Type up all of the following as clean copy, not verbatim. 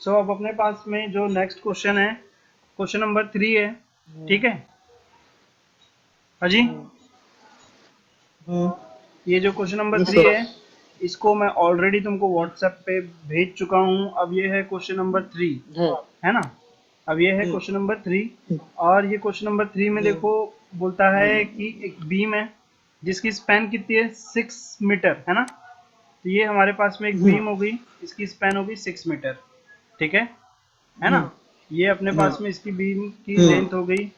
सो अब अपने पास में जो नेक्स्ट क्वेश्चन है, क्वेश्चन नंबर 3 है। ठीक है अजी, ये जो क्वेश्चन नंबर यस 3 सर। है, इसको मैं ऑलरेडी तुमको व्हाट्सएप पे भेज चुका हूँ। अब ये है क्वेश्चन नंबर 3, हाँ। है ना। अब ये है क्वेश्चन नंबर 3, और ये क्वेश्चन नंबर 3 में देखो, बोलता है कि एक बीम है जिसकी स्पैन कितनी है, 6 मीटर, है ना। तो ये हमारे पास में एक बीम हो गई, इसकी स्पैन हो गई 6 मीटर। ठीक है ना। ये अपने पास में इसकी बीम की लेंथ हो गई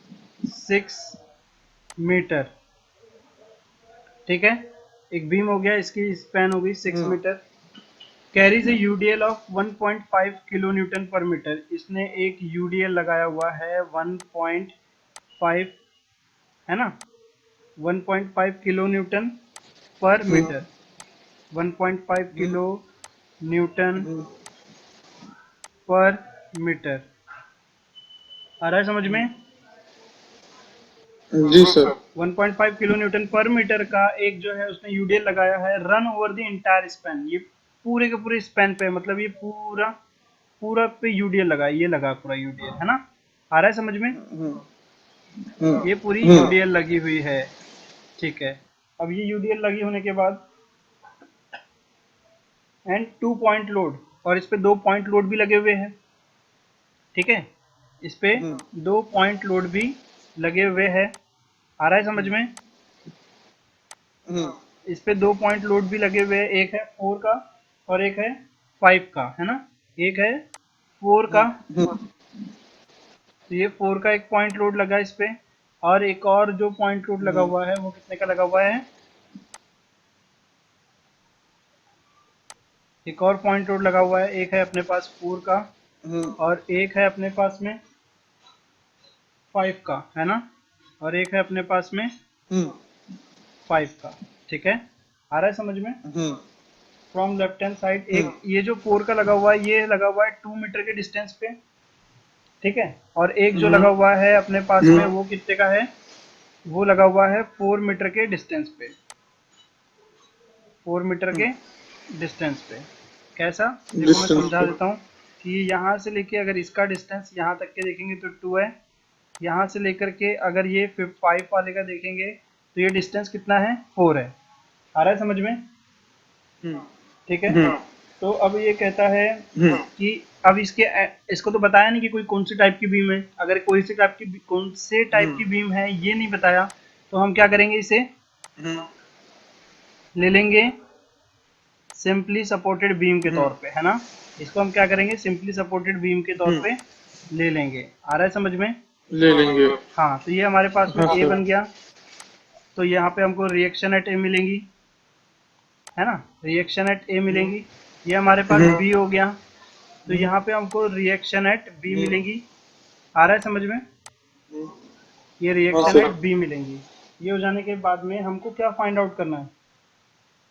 6 मीटर। ठीक है, एक बीम हो गया, इसकी स्पैन हो गई 6 metre. Carries a UDL of 1.5 kilo newton पर मीटर। इसने एक यूडीएल लगाया हुआ है 1.5, है ना, 1.5 किलो न्यूटन पर मीटर। 1.5 किलो न्यूटन पर मीटर। आ रहा है समझ में। जी सर। 1.5 किलो न्यूटन पर मीटर का एक जो है उसने यूडीएल लगाया है, run over the entire span. ये पूरे के पूरे स्पैन पे, मतलब ये पूरा पूरा पे यूडीएल लगा, ये लगा पूरा यूडीएल, है ना। आ रहा है समझ में। ये पूरी यूडीएल लगी हुई है। ठीक है, अब ये यूडीएल लगी होने के बाद एंड 2 पॉइंट लोड, और इस पे 2 पॉइंट लोड भी लगे हुए हैं। ठीक है, इस पे 2 पॉइंट लोड भी लगे हुए हैं। आ रहा है समझ में। इस पे 2 पॉइंट लोड भी लगे हुए हैं, एक है 4 का और एक है 5 का, है ना। एक है 4 का, तो ये 4 का एक पॉइंट लोड लगा इस पे, और एक और जो पॉइंट लोड लगा हुआ है वो कितने का लगा हुआ है, एक और पॉइंट लोड लगा हुआ है। एक है अपने पास 4 का और एक है अपने पास में 5 का, है ना, और एक है अपने पास में 5 का। ठीक है, आ रहा है समझ में। फ्रॉम लेफ्ट हैंड साइड एक ये जो 4 का लगा हुआ है, ये लगा हुआ है 2 मीटर के डिस्टेंस पे। ठीक है, और एक जो लगा हुआ है अपने पास में वो कितने का है, वो लगा हुआ है 4 मीटर के डिस्टेंस पे। 4 मीटर के डिस्टेंस पे। कैसा, देखो मैं डिस्टेंस समझा पे। देता हूँ कि यहाँ से लेके अगर इसका डिस्टेंस यहाँ तक के देखेंगे तो 2 है। यहाँ से लेकर के अगर ये 5 वाले का देखेंगे तो ये डिस्टेंस कितना है, 4 है। आ रहा है समझ में। ठीक है, तो अब ये कहता है कि अब इसको तो बताया नहीं कि कोई कौन सी टाइप की बीम है। अगर कौन से टाइप की बीम है ये नहीं बताया, तो हम क्या करेंगे, इसे ले लेंगे सिंपली सपोर्टेड बीम के तौर पे, है ना। इसको हम क्या करेंगे, सिंपली सपोर्टेड बीम के तौर पे ले लेंगे। आ रहा है समझ में। ले लेंगे। हाँ, तो ये हमारे पास में हाँ ए सर। बन गया। तो यहाँ पे हमको रिएक्शन एट ए मिलेंगी, है ना, रिएक्शन एट ए मिलेंगी। ये हमारे पास बी हो गया, तो यहाँ पे हमको रिएक्शन एट बी मिलेंगी। आ रहा है समझ में। ये हाँ रिएक्शन सर। एट बी मिलेंगी। ये हो जाने के बाद में हमको क्या फाइंड आउट करना है,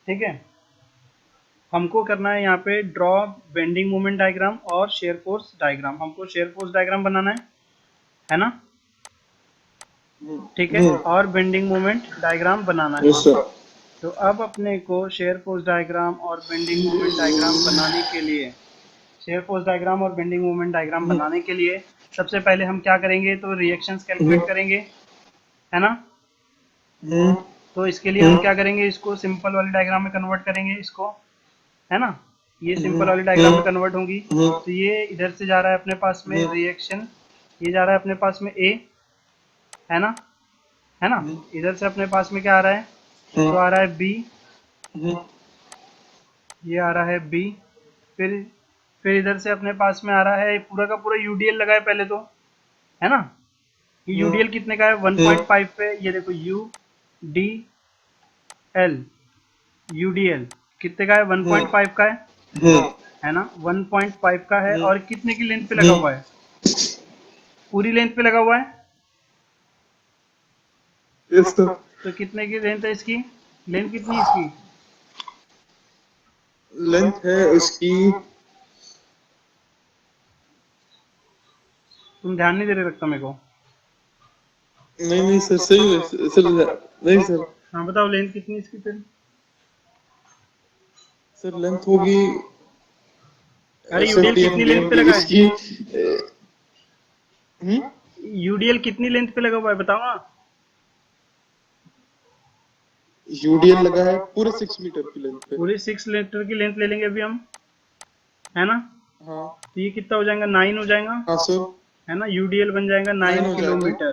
ठीक है, हमको करना है यहाँ पे ड्रॉ बेंडिंग मोमेंट डायग्राम और शेयर फोर्स डायग्राम। हमको शेयर फोर्स डायग्राम बनाना है ना। ठीक है, और बेंडिंग मोमेंट डायग्राम बनाना है। Yes sir. तो अब अपने को शेयर फोर्स डायग्राम और बेंडिंग मोमेंट डायग्राम बनाने के लिए, शेयर फोर्स डायग्राम और बेंडिंग मोमेंट डायग्राम बनाने के लिए सबसे पहले हम क्या करेंगे, तो रिएक्शंस कैलकुलेट करेंगे, है ना। तो इसके लिए हम क्या करेंगे, इसको सिंपल वाली डायग्राम में कन्वर्ट करेंगे इसको, है ना। ये सिंपल वाली डायग्राम में कन्वर्ट होंगी। तो ये इधर से जा रहा है अपने पास में रिएक्शन, ये जा रहा है अपने पास में ए, है ना, है ना। इधर से अपने पास में क्या आ रहा है, तो आ रहा है बी, ये आ रहा है बी। फिर फिर इधर से अपने पास में आ रहा है पूरा का पूरा यूडीएल लगा है पहले तो, है ना। ये यूडीएल कितने का है, 1.5 पे। ये देखो यू डी एल, यूडीएल कितने का है, 1.5 का है ना, 1.5 का है। और कितने की लेंथ पे लगा हुआ है, पूरी लेंथ पे लगा हुआ है। Yes sir. तो कितने की लेंथ है इसकी, लेंथ कितनी है इसकी, लेंथ है इसकी। तुम ध्यान नहीं दे रहे लगता मेरे को। नहीं नहीं सर, सही है सर। नहीं सर। हाँ बताओ लेंथ कितनी है इसकी फिर। सर लेंथ होगी अरे सर यूडीएल कितनी लेंथ पे लगा है? इसकी यूडीएल कितनी लेंथ पे लगा हुआ है बताओ ना। यूडीएल लगा है पूरे 6 मीटर की लेंथ पे। पूरी 6 मीटर की लेंथ ले लेंगे अभी हम, है ना। हाँ तो ये कितना हो जाएगा, 9 हो जाएगा, हाँ सर, है ना। यूडीएल बन जाएगा 9 9 हो जाएगा, किलोमीटर,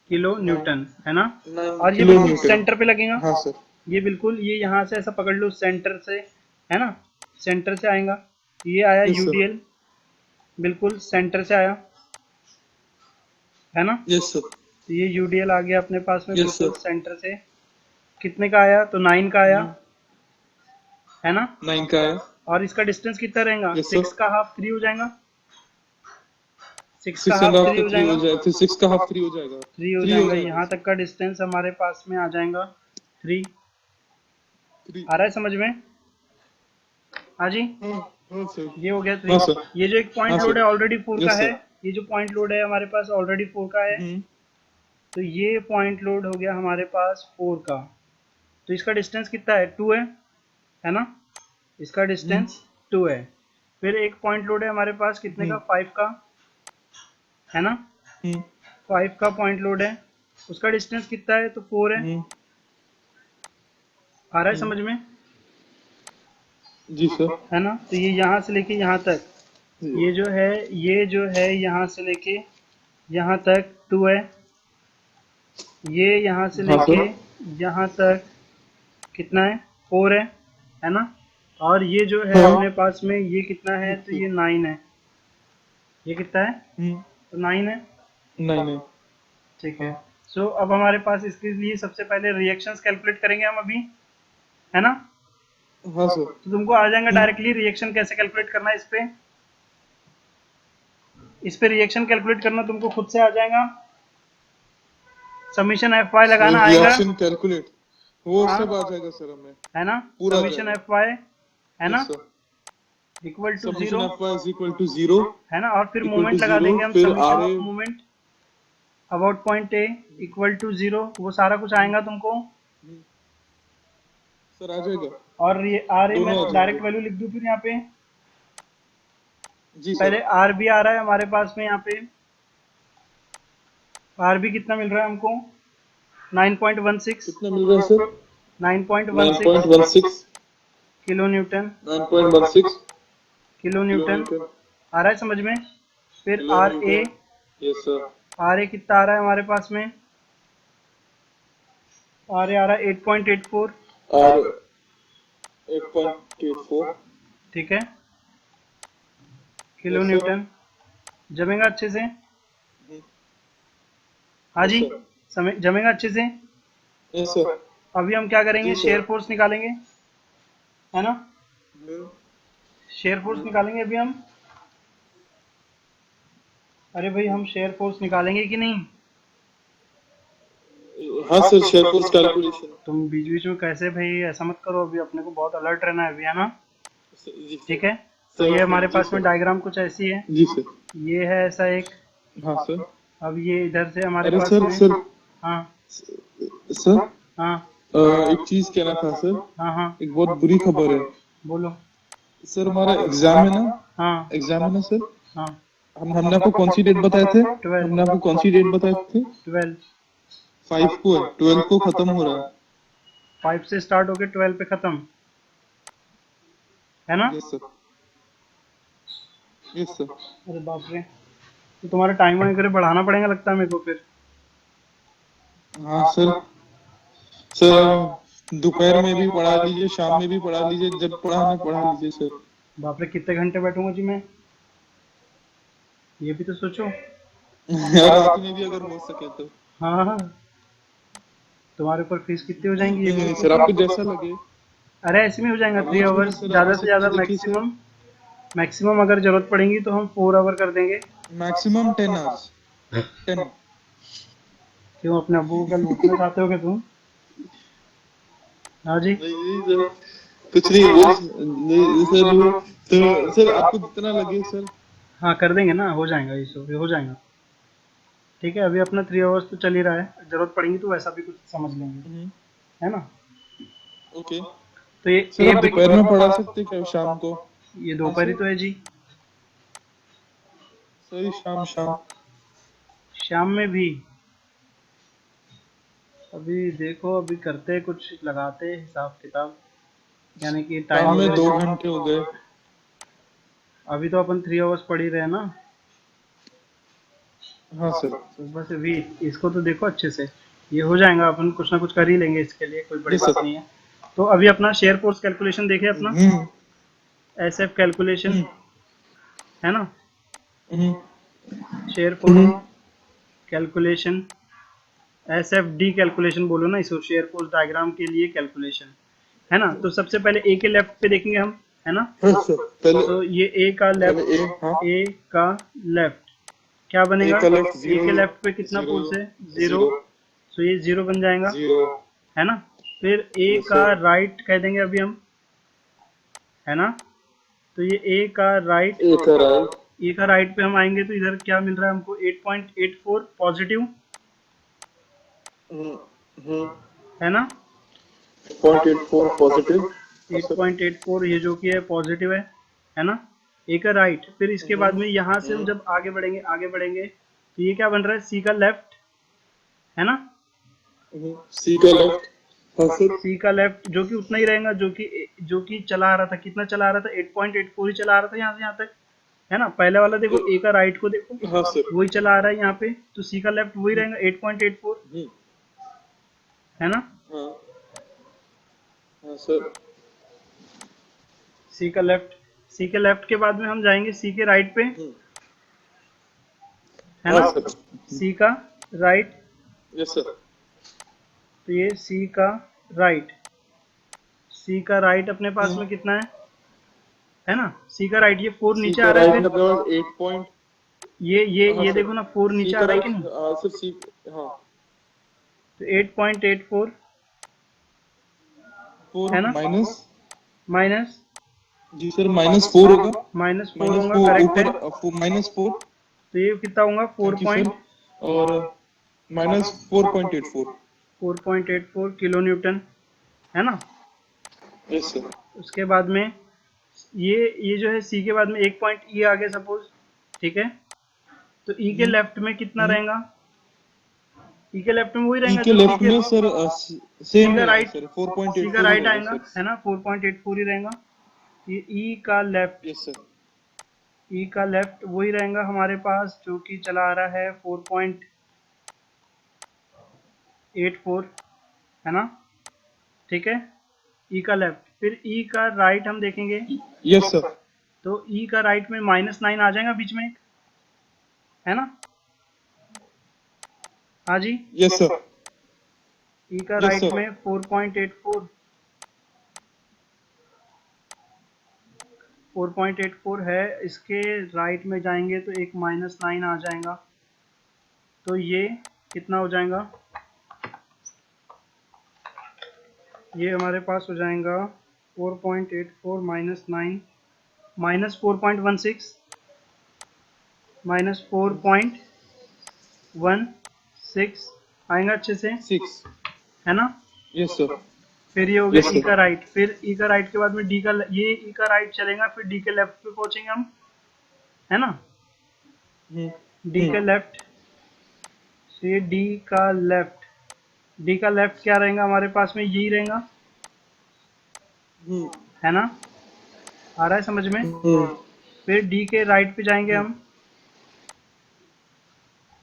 किलो न्यूटन, है ना। 9 और ये किलो बिल्कुल न्यूटन। सेंटर पे लगेगा। हाँ सर, ये बिल्कुल, ये यहाँ से ऐसा पकड़ लो सेंटर से, है ना, सेंटर से आएगा। ये आया यस सर, यूडीएल, बिल्कुल सेंटर से आया, है ना। यस सर, तो ये यूडीएल आ गया अपने पास में यस बिल्कुल सर। सेंटर से। कितने का आया, तो 9 का आया, है ना। 9 का है। और इसका डिस्टेंस कितना रहेगा, यस 6 सर, का हाफ 3 हो जाएगा, 6 का 6 एंड हाफ हाफ 3 तो हो 3 जाएगा, हो जाएगा, फिर 6 का हाफ 3 हो जाएगा, 3 हो 3 हो जाएगा। जाएगा यहाँ सर, तक का डिस्टेंस हमारे पास में आ जाएगा 3। 3। आ रहा है समझ में? हाँ जी, हाँ हाँ सर, ये हो गया हाँ 3। सर, ये जो एक हाँ पॉइंट लोड सर, है ऑलरेडी 4 का यस है, सर। ये जो पॉइंट लोड है हमारे पास ऑलरेडी 4 का है। तो ये पॉइंट लोड हो गया हमारे पास 4 का। तो इसका डिस्टेंस कितना है, 2 है ना। इसका डिस्टेंस 2 है। फिर एक पॉइंट लोड है हमारे पास कितने का, 5 का, है ना। 5 का पॉइंट लोड है, उसका डिस्टेंस कितना है, तो 4 है। आ रहा है समझ में? जी सर, है ना। तो ये यहाँ से लेके यहाँ तक, ये जो है, ये जो है यहाँ से लेके यहाँ तक 2 है। ये यहाँ से हाँ लेके सर, यहाँ तक कितना है, 4 है ना। और ये जो है हाँ, अपने पास में ये कितना है, तो ये 9 है। ये कितना है, तो 9 है। 9 है। ठीक है। हाँ सो अब हमारे पास इसके लिए सबसे पहले रिएक्शंस कैलकुलेट करेंगे हम अभी, है ना। हाँ सर, तो तुमको आ जाएगा डायरेक्टली रिएक्शन कैसे कैलकुलेट करना है। इस पे रिएक्शन कैलकुलेट करना तुमको खुद से आ जाएगा। समीशन एफ वाई लगाना आएगा, रिएक्शन कैलकुलेट वो हाँ, सब आ जाएगा सर हमें, है ना। पूरा आ समीशन जाएगा। एफ वाई, है ना, yes sir, equal to summation 0, of y is equal to 0, है ना। और फिर इक्वल टू मोमेंट लगा 0, देंगे हम, फिर summation R A. Of moment about point A equal to 0, वो सारा कुछ आएगा तुमको। सर आ जाएगा, और ये आर ए मैं दोनों आ जाएंगे। डायरेक्ट वैल्यू लिख दूं फिर यहाँ पे। जी सर, पहले आर बी आ रहा है हमारे पास में यहाँ पे, आर बी कितना मिल रहा है हमको, 9.16, कितना मिल रहा है sir? 9.16 9.16, kilo newton, 9.16 kilo kilo newton. Newton, आ रहा है समझ में? फिर kilo R A, newton. Yes sir, R A कितना आ रहा है हमारे पास में, आर ए आ रहा है 8.84, और 8.84। ठीक है, किलो यस सर, न्यूटन। जमेगा अच्छे से, हाँ यस जी, सर, समय जमेगा अच्छे से। यस सर, अभी हम क्या जी करेंगे, शेयर सर। फोर्स निकालेंगे, है ना। शेयर फोर्स निकालेंगे अभी हम। अरे भाई हम शेयर फोर्स निकालेंगे कि नहीं। हाँ सर, शेयर फोर्स कैलकुलेशन। तुम बीच बीच में कैसे भाई, ऐसा मत करो, अभी अपने को बहुत अलर्ट रहना है अभी, है ना। जी सर, ठीक है। तो सर ये अपने हमारे जी पास में सर, डायग्राम कुछ ऐसी है, जी सर, ये है ऐसा एक। हाँ सर। अब ये इधर से हमारे अरे पास सर, में, सर, हाँ सर, हाँ एक चीज कहना था सर, हाँ हाँ, एक बहुत बुरी खबर है। बोलो। सर हमारा एग्जाम है ना, हाँ एग्जाम है ना सर। हाँ, हमने आपको कौन सी डेट बताए थे? 12, हमने आपको कौन सी डेट बताए थे? 12, 5 को है, 12 को खत्म हो रहा है। 5 से स्टार्ट होके 12 पे खत्म, है ना। Yes sir, yes sir. अरे बाप रे, तो तुम्हारा टाइम वगैरह बढ़ाना पड़ेगा लगता है मेरे को फिर। हाँ सर, सर दोपहर में भी पढ़ा लीजिए, शाम में भी पढ़ा लीजिए, जब पढ़ाना पढ़ा लीजिए सर। बाप रे, कितने घंटे बैठूंगा जी मैं, ये भी तो सोचो। और रात में भी अगर हो सके तो। हाँ हाँ, तुम्हारे ऊपर फीस कितनी हो नहीं जाएंगी ये नहीं भी नहीं तो सर, आपको सोचो। जैसा लगे। अरे ऐसे में हो जाएगा अब 3 वो छोड़िए आवर्स, सर, आप ज़्यादा बस से एक ज़्यादा चीज देखिए सर, मैक्सिमम, मैक्सिमम अगर जरूरत पड़ेगी तो हम 4 आवर कर देंगे। Maximum 10 hours, 10। क्यों, अपने अब्बू को क्या लूटना चाहते हो क्या तुम। हाँ जी, नहीं नहीं सर, कुछ नहीं वो नहीं सर, वो तो सर आपको जितना लगे सर। हाँ कर देंगे ना, हो जाएगा, ये सब हो जाएगा। ठीक है, अभी अपना 3 आवर्स तो चल ही रहा है, जरूरत पड़ेगी तो वैसा भी कुछ समझ लेंगे, है ना। ओके। तो ये सर ए आप पे, दोपहर में पढ़ा सकते क्या शाम को? ये दोपहर ही तो है जी। सही, शाम शाम। शाम में भी? अभी देखो, अभी करते हैं कुछ, लगाते हैं हिसाब किताब, यानी कि टाइम शाम में जो 2 घंटे हो गए। अभी तो अपन 3 आवर्स पढ़ ही रहे हैं ना। हाँ सर। तो बस अभी इसको तो देखो अच्छे से, ये हो जाएगा, अपन कुछ ना कुछ कर ही लेंगे, इसके लिए कोई बड़ी यस बात सर। नहीं है। तो अभी अपना शेयर फोर्स कैलकुलेशन देखे अपना, hmm S F calculation, hmm है ना, hmm shear force hmm calculation, S F D calculation बोलो ना इसको, शेयर फोर्स डायग्राम के लिए कैलकुलेशन, है ना। तो सबसे पहले ए के लेफ्ट पे देखेंगे हम, है ना। हाँ सर। पहले तो ये ए का पहले लेफ्ट, हाँ। ए का लेफ्ट क्या ए बनेगा? का लेफ्ट ए 0, के लेफ्ट पे कितना 0, फोर्स है? जीरो। 0, तो ये जीरो बन जाएगा, 0। है ना। फिर ए यस का सर। राइट कह देंगे अभी हम, है ना। तो ये ए का राइट, ए का राइट। ए का राइट पे हम आएंगे तो इधर क्या मिल रहा है हमको? 8.84 पॉजिटिव, हम्म हम्म है ना। 0.84 पॉजिटिव। हाँ सर। 8.84 ये जो कि है पॉजिटिव है ना। ए का राइट, फिर इसके बाद में यहाँ से हम हम्म जब आगे बढ़ेंगे, आगे बढ़ेंगे तो ये क्या बन रहा है? सी का लेफ्ट, है ना। सी का लेफ्ट। हाँ सर। सी का लेफ्ट जो कि उतना ही रहेगा जो कि चला आ रहा था, कितना चला आ रहा था? 8.84 ही चला आ रहा था यहाँ से यहाँ तक, है ना। पहले वाला देखो, ए का राइट को देखो, हाँ सर। वही चला आ रहा है यहाँ पे, तो सी का लेफ्ट वही रहेगा 8.84, हम्म, है ना। हाँ हाँ सर। सी का लेफ्ट, सी के लेफ्ट के बाद में हम जाएंगे सी के राइट पे, है हाँ ना। सर। सी का राइट, यस सर। तो ये सी का राइट, सी का राइट अपने पास में हम्म, कितना है ना। सी का राइट, ये 4 सी नीचे का आ रहा है, राइट फिर अपने पास 8 पॉइंट। हाँ ये सर। देखो ना, 4 सी नीचे आ का रहा है कि राइट, नहीं। सर सी। हाँ। तो 8.84, 4 है ना, माइनस। माइनस, जी सर, -4 होगा। -4 होगा, -4 करेक्ट है। ऊपर, -4। तो ये कितना होगा? Thank you sir. और -4.84। 4.84 किलो न्यूटन, है ना। Yes sir. उसके बाद में ये जो है सी के बाद में एक पॉइंट ई आ गया सपोज, ठीक है। तो ई के लेफ्ट में कितना रहेगा? ई के लेफ्ट में वही ई रहेगा के जो सी लेफ्ट के, में सर सी सेम का रहेगा राइट, सर, सी का 4.84 ही राइट रहेगा आएगा, सर। है ना, 4.84 ही रहेगा। ये ई का लेफ्ट, यस सर। ई का लेफ्ट वही रहेगा हमारे पास जो कि चला आ रहा है 4.84, है ना, ठीक है। ई का लेफ्ट, फिर ई का राइट हम देखेंगे, यस सर। तो ई का राइट में -9 आ जाएगा बीच में एक, है ना। हाँ जी। Yes sir. ई का यस राइट सर। में 4.84, 4.84 है, इसके राइट में जाएंगे तो एक -9 आ जाएगा, तो ये कितना हो जाएगा? ये हमारे पास हो जाएगा 4.84 -9, -4.16, -4.16 आएगा अच्छे से, 6। है ना। Yes sir. फिर ये हो गया यस ई सर। का राइट, फिर ई का राइट के बाद में डी का, ये ई का राइट चलेगा, फिर डी के लेफ्ट पे पहुंचेंगे हम, है ना। हम्म डी के लेफ्ट, तो ये डी का लेफ्ट, डी का लेफ्ट क्या रहेगा हमारे पास में? यही रहेगा, हम्म है ना। आ रहा है समझ में। हम्म फिर डी के राइट पे जाएंगे हम,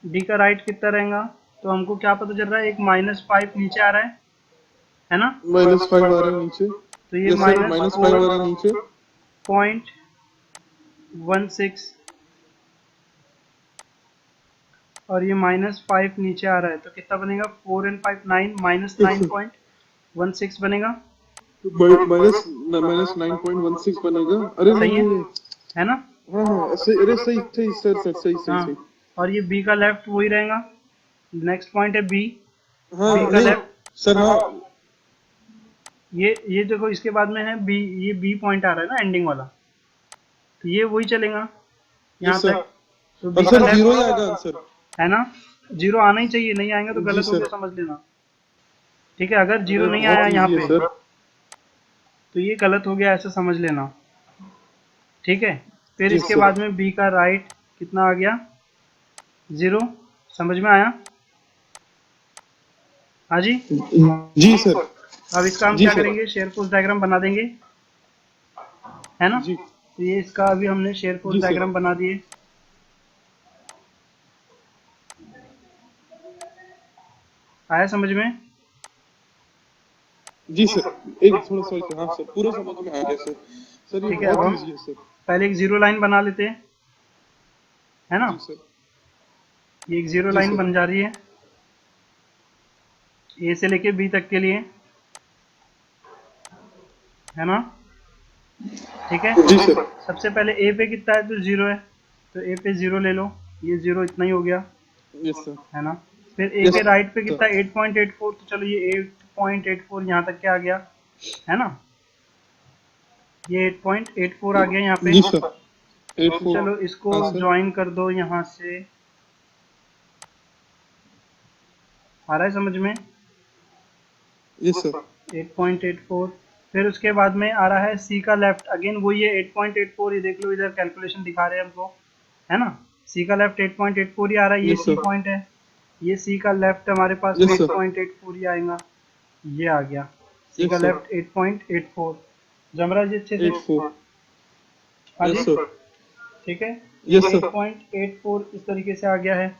डी का राइट कितना रहेगा? तो हमको क्या पता चल रहा है? एक -5 नीचे आ रहा है ना। -5 आ रहा है नीचे। तो ये यस सर, -5 आ रहा है नीचे। -4.16 और ये -5 नीचे आ रहा है, तो कितना बनेगा? 4 and 5 9, यस सर। -9.16 बनेगा, माइनस -9.16 बनेगा। अरे नहीं सही नहीं नहीं। है ना। हाँ हाँ, सही, अरे सही सही सर, सर सही सही हाँ, सही। और ये बी का लेफ्ट वही रहेगा। नेक्स्ट पॉइंट है बी, हाँ बी का नहीं लेफ्ट, सर। हाँ। ये देखो इसके बाद में है बी, ये बी पॉइंट आ रहा है ना एंडिंग वाला, तो ये वही चलेगा यहाँ यस सर। तक। तो बी का आंसर लेफ्ट, 0 ही आएगा आंसर। है ना, जीरो आना ही चाहिए, नहीं आएगा तो जी गलत हो सर। गया समझ लेना, ठीक है। अगर जीरो अरे नहीं आया बहुत यहाँ इजी है पे सर। तो ये गलत हो गया, ऐसा समझ लेना। ठीक है। फिर यस इसके सर। बाद में बी का राइट कितना आ गया, 0। समझ में आया? हाँ जी। जी सर। अब इसका हम जी क्या सर। करेंगे, शेयर फोर्स डायग्राम बना देंगे, है ना। जी। तो ये इसका अभी हमने शेयर फोर्स जी सर। डायग्राम बना दिए। आया समझ में? जी सर। एक थोड़ा सॉरी सर, हाँ सर, पूरा समझ में आ गया सर। सर ये ठीक है, अब बहुत हम इजी है सर। पहले एक जीरो लाइन बना लेते हैं, है ना। जी सर। ये एक जीरो जी लाइन सर। बन जा रही है ए से लेके बी तक के लिए, है ना। ठीक है। जी सर। सबसे पहले ए पे कितना है, तो 0 है, तो ए पे 0 ले लो, ये 0 इतना ही हो गया, यस सर। है ना। फिर ए यस के राइट पे सर। कितना है, 8.84, तो चलो ये 8.84 यहाँ तक क्या आ गया, है ना। ये 8.84 आ गया यहाँ पे। जी सर। तो 84। चलो इसको हाँ सर। ज्वाइन कर दो यहाँ से, आ रहा है समझ में? Yes sir. 8.84। फिर उसके बाद में आ रहा है सी का लेफ्ट, अगेन वही है 8.84, ये देख लो इधर कैलकुलेशन दिखा रहे हैं हमको, है ना। सी का लेफ्ट 8.84 ही आ रहा है, ये यस सी सर। पॉइंट है, ये सी का लेफ्ट हमारे पास में यस सर। 8.84 ही आएगा, ये आ गया सी का यस सर। लेफ्ट 8.84। जम रहा है जी अच्छे से? 84। हाँ जी। Yes sir. ठीक है, यस ये सर। 8.84 इस तरीके से आ गया है,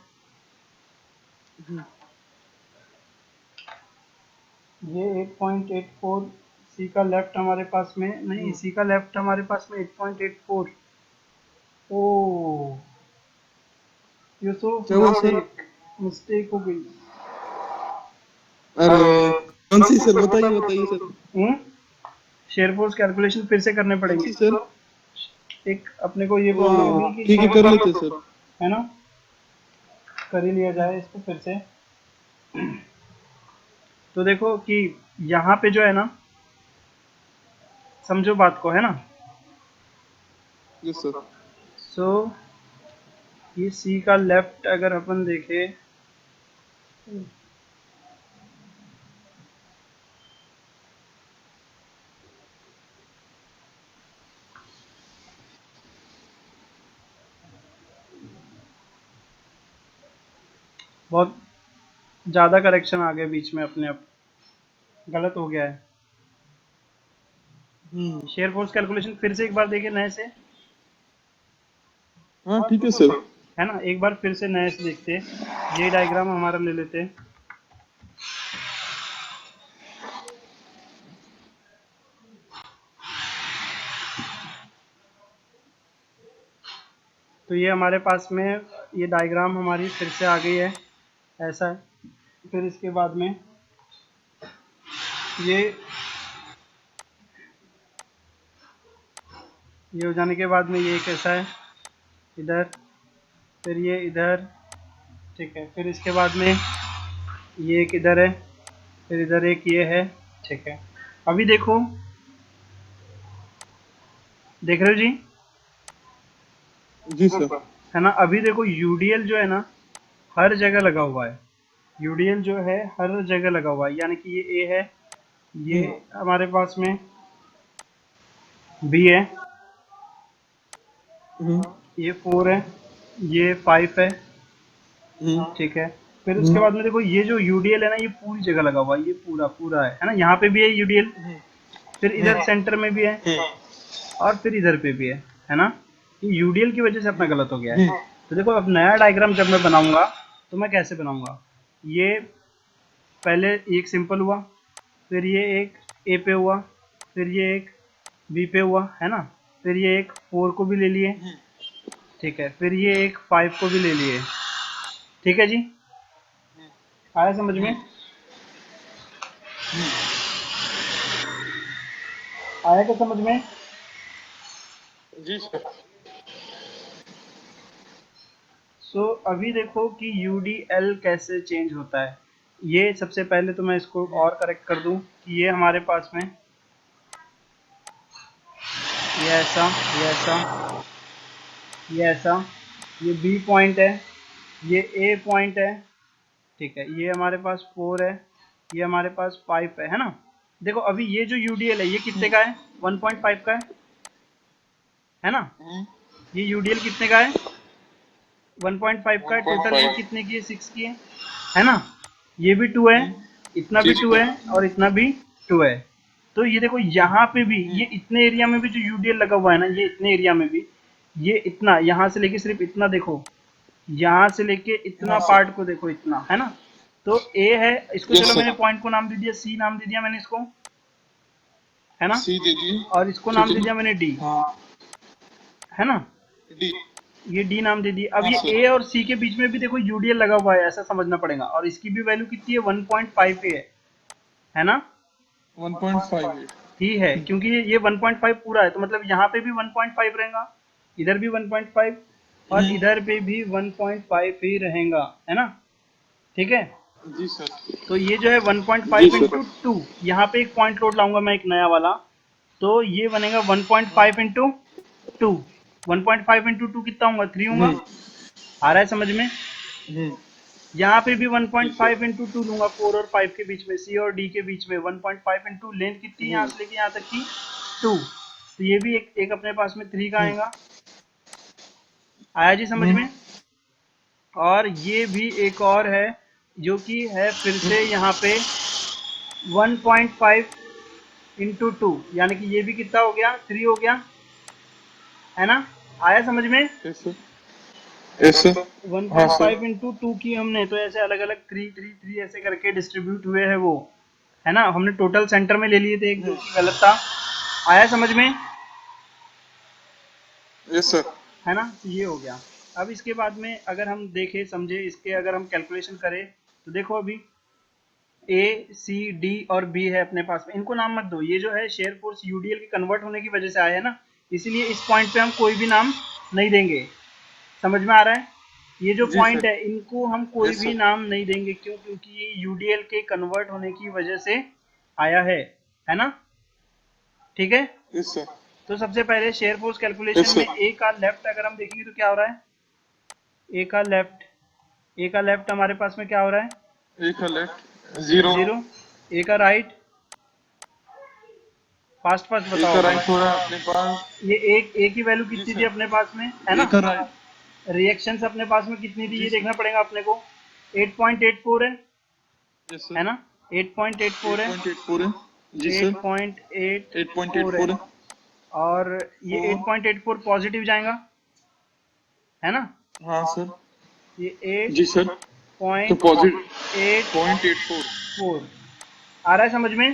ये 8.84। सी का लेफ्ट हमारे पास में नहीं, सी का लेफ्ट हमारे पास में 8.84। ओ यूसुफ, क्या हुआ सर? मिस्टेक, मिस्टेक हो गई। अरे कौन सी सर, बताइए बताइए सर। हम्म, शेयर फोर्स कैलकुलेशन फिर से करने कौन पड़ेंगे। सी सर? एक अपने को ये ओ प्रॉब्लम होगी कि ठीक है, कर लेते हैं सर। है ना, कर ही लिया जाए इसको फिर से। तो देखो कि यहाँ पे जो है ना, समझो बात को, है ना। Yes sir. सो ये सी का लेफ्ट अगर अपन देखें, बहुत ज़्यादा करेक्शन आ गया बीच में अपने, आप गलत हो गया है। शेयर फोर्स कैलकुलेशन फिर से एक बार देखें नए से, हाँ ठीक है सर। है ना। एक बार फिर से नए से देखते, ये डायग्राम हमारा ले लेते। तो ये हमारे पास में ये डायग्राम हमारी फिर से आ गई है, ऐसा है। फिर इसके बाद में ये ये हो जाने के बाद में ये कैसा है इधर, फिर ये इधर, ठीक है। फिर इसके बाद में ये एक इधर है, फिर इधर एक ये है, ठीक है। अभी देखो, देख रहे हो जी, जी सर। है ना। अभी देखो यूडीएल जो है ना, हर जगह लगा हुआ है, यूडीएल जो है हर जगह लगा हुआ है, यानी कि ये ए है, ये हमारे पास में बी है, ये 4 है, ये 5 है, ठीक है। फिर उसके बाद में देखो ये जो यूडीएल है ना, ये पूरी जगह लगा हुआ है, ये पूरा पूरा है ना। यहाँ पे भी है यूडीएल, फिर इधर सेंटर में भी है, और फिर इधर पे भी है ना। ये यूडीएल की वजह से अपना गलत हो गया है। तो देखो अब नया डायग्राम जब मैं बनाऊंगा, तो मैं कैसे बनाऊंगा, ये पहले एक सिंपल हुआ, फिर ये एक ए पे हुआ, फिर ये एक बी पे हुआ, है ना। फिर ये एक 4 को भी ले लिए, ठीक है। फिर ये एक 5 को भी ले लिए, ठीक है जी। आया समझ में? आया क्या समझ में? जी सर। सो अभी देखो कि यू डी एल कैसे चेंज होता है। ये सबसे पहले तो मैं इसको और करेक्ट कर दूं कि ये हमारे पास में ये ऐसा, ये ऐसा, ये ऐसा, ये बी पॉइंट है, ये ए पॉइंट है, ठीक है। ये हमारे पास 4 है, ये हमारे पास 5 है ना। देखो अभी ये जो यूडीएल है ये कितने का है, 1.5 का है, है ना। ये यूडीएल कितने का है, 1.5 का है। टोटल लेंथ कितने की है, 6 की है ना। ये भी 2 है, इतना भी 2 है और इतना भी 2 है। तो ये देखो यहाँ पे भी ये इतने एरिया में भी जो यूडीएल लगा हुआ है ना, ये इतने एरिया में भी ये इतना, यहाँ से लेके सिर्फ इतना देखो, यहाँ से लेके इतना पार्ट को देखो, इतना है ना। तो ए है, इसको चलो मैंने पॉइंट को नाम दे दिया, सी नाम दे दिया मैंने इसको, है ना। सी दे दिए, और इसको ठीक नाम दे है। दिया मैंने डी, हाँ है ना। डी, ये डी नाम दे दिया। अब हाँ ये सर, ए और सी के बीच में भी देखो यूडीएल लगा हुआ है, ऐसा समझना पड़ेगा। और इसकी भी वैल्यू कितनी है, 1.5 है ना। 1.58। ही है, क्योंकि ये 1.5 पूरा है, तो मतलब यहाँ पे भी 1.5 रहेगा, इधर भी 1.5 और इधर पे भी 1.5 ही रहेगा, है ना। ठीक है। जी सर, तो ये जो है जी 1.5 सर, इंटू टू, यहाँ पे एक पॉइंट लोड लाऊंगा मैं, एक नया वाला। तो ये बनेगा 1.5 इंटू टू। 1.5 इंटू टू कितना होगा, 3 होगा। आ रहा है समझ में। हम्म, यहाँ पे भी जी सर, 1.5 इंटू टू लूंगा, 4 और 5 के बीच में, सी और डी के बीच में 1.5 इंटू लेंथ कितनी है यहाँ से लेके यहाँ तक की, 2। तो ये भी एक अपने पास में 3 का आएगा। आया जी समझ में। और ये भी एक और है जो कि है फिर से यहाँ पे 1.5 इंटू टू, यानी कि ये भी कितना हो गया, 3 हो गया, है ना। आया समझ में। यस सर, यस सर, हाँ सर, 1.5 इंटू टू की हमने, तो ऐसे अलग अलग 3 3 3 ऐसे करके डिस्ट्रीब्यूट हुए हैं वो, है ना। हमने टोटल सेंटर में ले लिए थे एक, जो कि गलत था। आया समझ में, यस सर, है ना। तो ये हो गया। अब इसके बाद में अगर हम देखें समझे इसके, अगर हम कैलकुलेशन करें तो देखो, अभी ए सी डी और बी है अपने पास में, इनको नाम मत दो। ये जो है शेयर फोर्स यूडीएल के कन्वर्ट होने की वजह से आया है ना, इसीलिए इस पॉइंट पे हम कोई भी नाम नहीं देंगे। समझ में आ रहा है। ये जो जी पॉइंट सर, है इनको हम कोई यस भी सर, नाम नहीं देंगे, क्यों, क्योंकि ये यूडीएल के कन्वर्ट होने की वजह से आया है ना। ठीक है। यस सर, तो सबसे पहले शेयर फोर्स कैलकुलेशन यस में सर, ए का लेफ्ट अगर हम देखेंगे तो क्या हो रहा है, ए का लेफ्ट, ए का लेफ्ट हमारे पास में क्या हो रहा है, एक का लेफ्ट 0, 0। ए का राइट, फास्ट फास्ट एक बताओ का अभी। राइट हो रहा है अपने पास। ये एक ही वैल्यू जी कितनी थी सर, अपने पास में, है ना। एक का राइट, रिएक्शंस अपने पास में कितनी थी जी ये सर, देखना पड़ेगा अपने को। 8.84 यस सर, है ना। 8.84 है, 8.84 है, जी सर, 8.84 है। 8.84 है, और ये हाँ 8.84 पॉजिटिव जाएगा, है ना। हाँ सर, ये जी सर, तो पॉजिटिव 8.84 0.84, आ रहा है समझ में।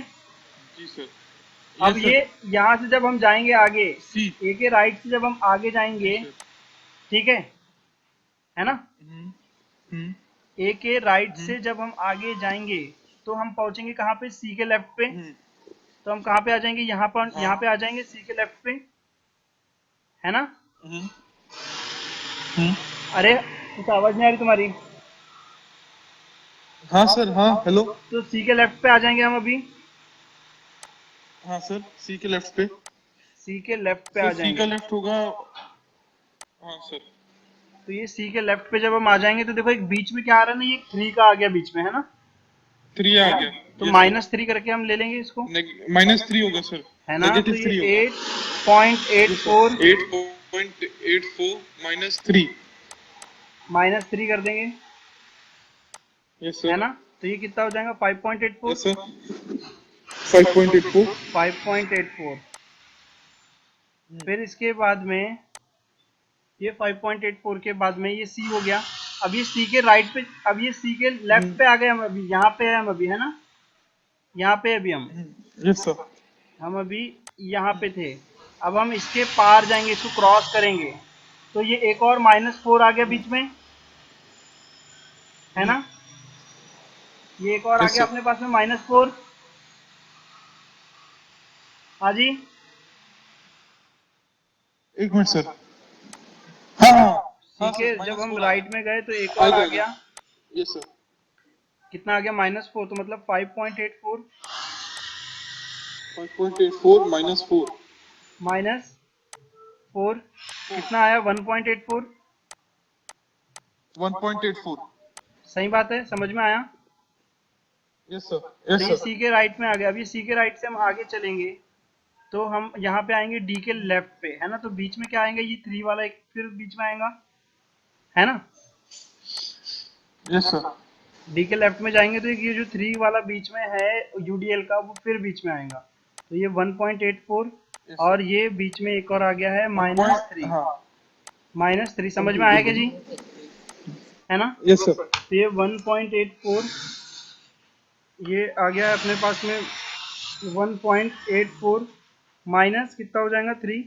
जी सर, अब यस ये सर, यहाँ से जब हम जाएंगे आगे, सी, ए के राइट से जब हम आगे जी जाएंगे, सर, ठीक है ना। हम्म, हम्म, ए के राइट से जब हम आगे जाएंगे तो हम पहुंचेंगे कहाँ पे, सी के लेफ्ट पे। हम्म, तो हम कहाँ पे आ जाएंगे, यहाँ हाँ, पे आ जाएंगे सी के लेफ्ट पे, है ना। हम्म, हम्म, अरे कुछ आवाज नहीं आ रही तुम्हारी। हाँ सर, हाँ हेलो, तो सी के लेफ्ट पे आ जाएंगे हम अभी, हाँ सर, सी के लेफ्ट पे, सी के लेफ्ट पे सर आ सी का जाएंगे। लेफ्ट होगा, हाँ सर, तो ये सी के लेफ्ट पे जब हम आ जाएंगे तो देखो एक बीच में क्या आ रहा है ना, ये 3 का आ गया बीच में, है ना। 3 आ गया, तो यस सर, -3 करके हम ले लेंगे इसको, -3 होगा सर, है ना। तो ये -3 होगा, यस 8.84 सर, 8.84 -3, -3 कर देंगे, यस है सर, ना। तो ये कितना हो जाएगा, 5.84। Yes sir, 5.84, 5.84। फिर इसके बाद में ये 5.84 के बाद में ये सी हो गया। अब ये सी के राइट पे, अब ये सी के लेफ्ट पे आ गए हम, अभी यहाँ पे है हम अभी, है ना। यहाँ पे अभी यस सर, हम अभी यहाँ पे थे। अब हम इसके पार जाएंगे, इसको क्रॉस करेंगे। तो ये एक और -4 आ गया बीच में, है ना। ये एक और आ यस गया सर, अपने पास में -4। हाँ जी। एक मिनट सर, हाँ हाँ सी हाँ के सर, जब हम -4 आ गया, राइट में गए तो एक आ और आ जाएगा, गया, यस सर, कितना आ गया, -4। तो मतलब 5.84 5.84 -4, -4 कितना आया, 1.84। 1.84, सही बात है, समझ में आया। यस सर, तो यस ये सर, सी के राइट में आ गया। अब ये सी के राइट से हम आगे चलेंगे तो हम यहाँ पे आएंगे डी के लेफ्ट पे, है ना, तो बीच में क्या आएंगे, ये 3 वाला एक फिर बीच में आएगा, है ना। Yes sir. डी के लेफ्ट में जाएंगे तो ये जो 3 वाला बीच में है यूडीएल का, वो फिर बीच में आएगा, तो ये 1.84, यस और सर। ये बीच में एक और आ गया है वन पॉइंट -3। हाँ। -3 समझ में आया क्या बिल्कुल। जी, है ना। Yes sir. तो ये 1.84 ये आ गया है अपने पास में, 1.84 माइनस कितना हो जाएगा 3,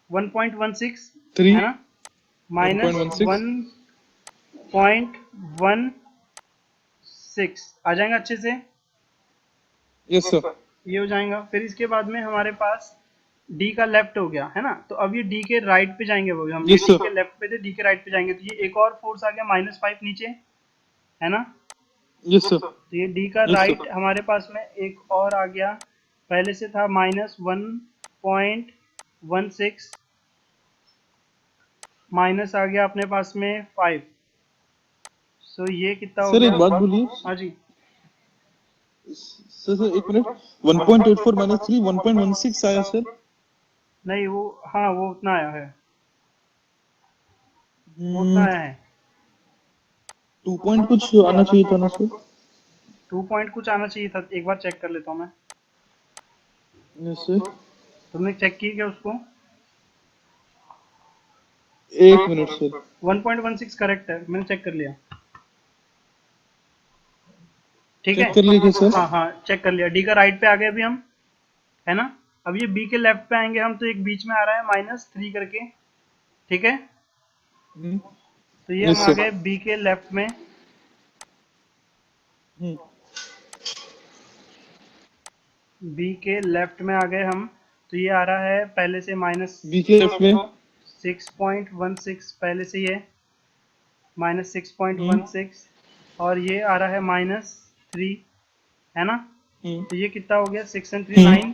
1.16, थ्री है ना, one point minus one six 1.16 आ जाएगा अच्छे से, यस सर। ये हो जाएगा। फिर इसके बाद में हमारे पास डी का लेफ्ट हो गया, है ना, तो अब ये डी के राइट पे जाएंगे, वो हम ये यस डी सर। के लेफ्ट पे थे, डी के राइट पे जाएंगे, तो ये एक और फोर्स आ गया -5 नीचे, है ना। Yes sir. तो ये डी का यस राइट सर। हमारे पास में एक और आ गया, पहले से था -1.16, माइनस आ गया अपने पास में 5, सो ये कितना हो सर गया। एक बात बोलिए। हाँ जी, सर एक मिनट। 1.84 माइनस 3 1.16 आया सर। नहीं वो, हाँ वो उतना आया है, वो उतना आया है। 2 पॉइंट कुछ आना चाहिए था ना सर। 2 पॉइंट कुछ आना चाहिए था, एक बार चेक कर लेता हूँ मैं। Yes sir. तुमने चेक की क्या उसको। एक मिनट सर। 1.16 करेक्ट है, मैंने चेक कर लिया, ठीक है। चेक कर लीजिए सर। हाँ हाँ चेक कर लिया, डी का राइट पे आ गए अभी हम, है ना। अब ये बी के लेफ्ट पे आएंगे हम, तो एक बीच में आ रहा है -3 करके, ठीक है। तो ये हम यस आ सर। गए बी के लेफ्ट में, बी के लेफ्ट में आ गए हम, तो ये आ रहा है पहले से बी के लेफ्ट में। -6.16, पहले से ये -6.16, और ये आ रहा है -3, है ना। तो ये कितना हो गया, 6 and 3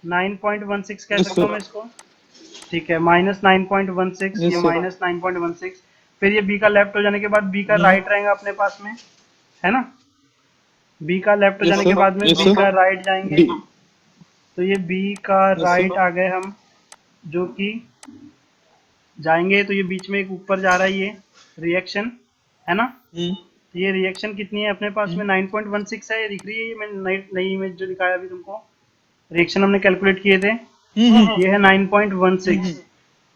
9, 9.16 कह यस सकता हूँ सर। मैं इसको, ठीक है, -9.16, ये यस सर। -9.16। फिर ये बी का लेफ्ट हो जाने के बाद बी का राइट रहेगा अपने पास में, है ना। बी का लेफ्ट हो यस जाने के सर। बाद में यस बी का सर। राइट जाएंगे, डी। तो ये बी का यस राइट सर। आ गए हम, जो कि जाएंगे तो ये बीच में एक ऊपर जा रहा है, ये रिएक्शन, है ना। तो ये रिएक्शन कितनी है अपने पास में, 9.16 है, ये दिख रही है, ये मैंने नई इमेज जो दिखाया अभी तुमको, रिएक्शन हमने कैलकुलेट किए थे, ये है 9.16,